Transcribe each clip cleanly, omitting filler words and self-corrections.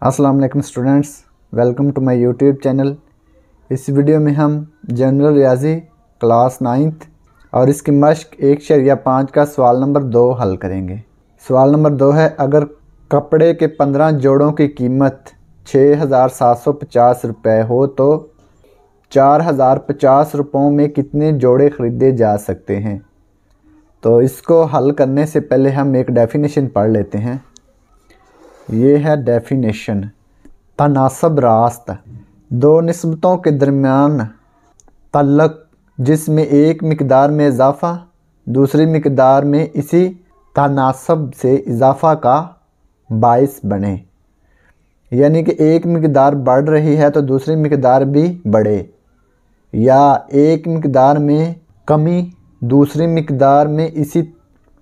अस्सलाम वालेकुम students, welcome to my YouTube channel. इस वीडियो में हम जनरल रियाजी क्लास 9th और इसकी मश्क 1/5 का सवाल नंबर 2 हल करेंगे। सवाल नंबर 2 है, अगर कपड़े के 15 जोड़ों की कीमत 6,750 रुपये हो तो 4,050 रुपयों में कितने जोड़े ख़रीदे जा सकते हैं। तो इसको हल करने से पहले हम एक डेफिनेशन पढ़ लेते हैं। ये है डेफिनेशन। तनासब रास्त दो निस्बतों के दरमियान तल्लक जिसमें एक मिकदार में इजाफ़ा दूसरी मिकदार में इसी तनासब से इजाफ़ा का बाइस बने। यानी कि एक मिकदार बढ़ रही है तो दूसरी मिकदार भी बढ़े, या एक मिकदार में कमी दूसरी मिकदार में इसी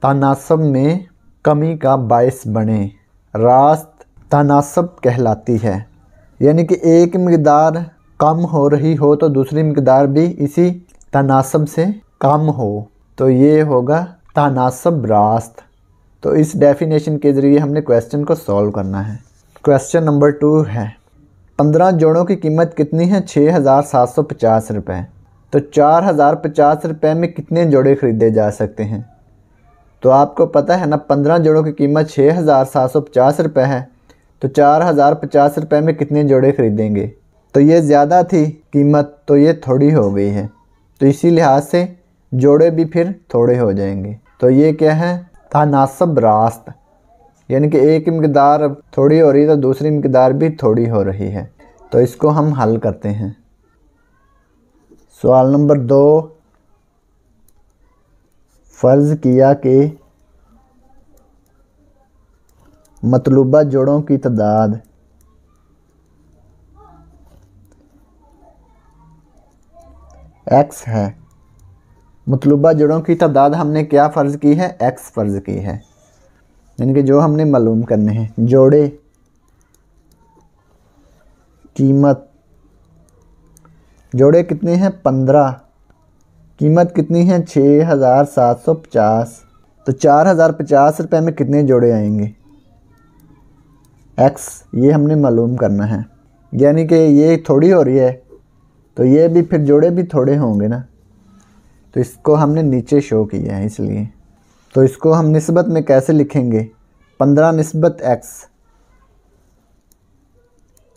तनासब में कमी का बाइस बने, रास्त तनासब कहलाती है। यानी कि एक मिकदार कम हो रही हो तो दूसरी मिकदार भी इसी तनासब से कम हो, तो ये होगा तनासब रास्त। तो इस डेफिनेशन के ज़रिए हमने क्वेश्चन को सॉल्व करना है। क्वेश्चन नंबर 2 है, 15 जोड़ों की कीमत कितनी है? 6,750 रुपये। तो 4,050 रुपये में कितने जोड़े ख़रीदे जा सकते हैं? तो आपको पता है ना, 15 जोड़ों की कीमत 6,750 रुपये है, तो 4,050 रुपये में कितने जोड़े ख़रीदेंगे? तो ये ज़्यादा थी कीमत, तो ये थोड़ी हो गई है, तो इसी लिहाज से जोड़े भी फिर थोड़े हो जाएंगे। तो ये क्या है? तनासब रास्त। यानी कि एक मिकदार थोड़ी हो रही है तो दूसरी मिकदार भी थोड़ी हो रही है। तो इसको हम हल करते हैं। सवाल नंबर 2, फ़र्ज़ किया कि मतलूबा जोड़ों की तादाद x है। मतलूबा जोड़ों की तादाद हमने क्या फ़र्ज़ की है? x फ़र्ज़ की है। यानी कि जो हमने मालूम करने हैं, जोड़े कीमत, जोड़े कितने हैं? 15, कीमत कितनी है? 6,750। तो 4,050 रुपये में कितने जोड़े आएंगे? x ये हमने मालूम करना है। यानी कि ये थोड़ी हो रही है तो ये भी फिर जोड़े भी थोड़े होंगे ना, तो इसको हमने नीचे शो किया है इसलिए। तो इसको हम निस्बत में कैसे लिखेंगे? 15 निस्बत x,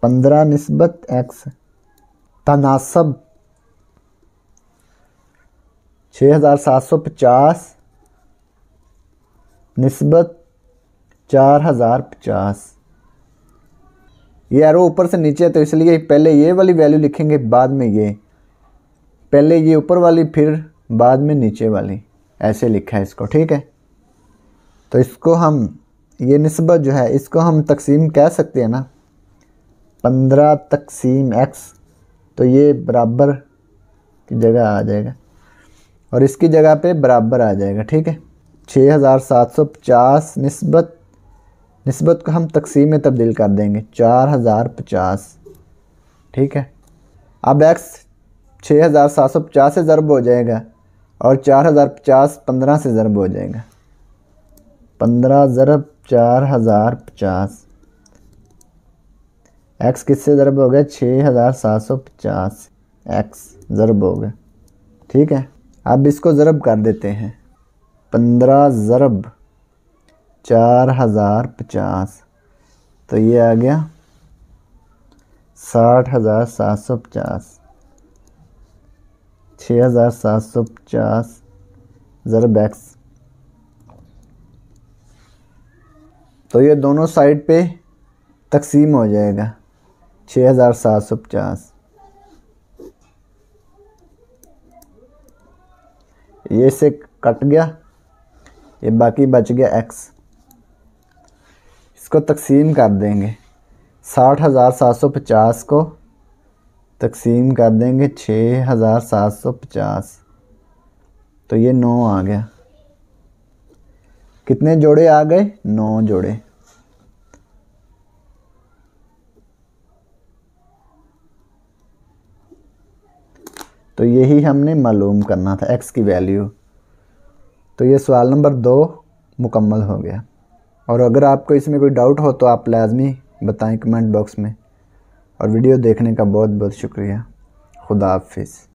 15 निस्बत x तनासब 6,750 निस्बत 4,050। ये एरो ऊपर से नीचे, तो इसलिए पहले ये वाली वैल्यू लिखेंगे, बाद में ये, पहले ये ऊपर वाली फिर बाद में नीचे वाली, ऐसे लिखा है इसको, ठीक है। तो इसको हम, ये निस्बत जो है इसको हम तकसीम कह सकते हैं ना, 15 तकसीम x, तो ये बराबर की जगह आ जाएगा और इसकी जगह पे बराबर आ जाएगा, ठीक है। 6,750 निस्बत को हम तकसीम में तब्दील कर देंगे, 4,050, ठीक है। अब x 6,750 से ज़रब हो जाएगा और 4,050 15 से ज़रब हो जाएगा, 15 ज़रब 4,050। x किससे ज़रब हो गया? 6,750 x ज़रब हो गया, ठीक है। अब इसको ज़रब कर देते हैं, 15 ज़रब 4,050, तो ये आ गया 60,750। 6,750 ज़रब x, तो ये दोनों साइड पे तकसीम हो जाएगा, 6,750। ये से कट गया, ये बाकी बच गया x। इसको तकसीम कर देंगे, 60,750 को तकसीम कर देंगे 6,750, तो ये 9 आ गया। कितने जोड़े आ गए? 9 जोड़े। तो यही हमने मालूम करना था, x की वैल्यू। तो ये सवाल नंबर 2 मुकम्मल हो गया। और अगर आपको इसमें कोई डाउट हो तो आप लाजमी बताएं कमेंट बॉक्स में। और वीडियो देखने का बहुत बहुत शुक्रिया। खुदा हाफिज़।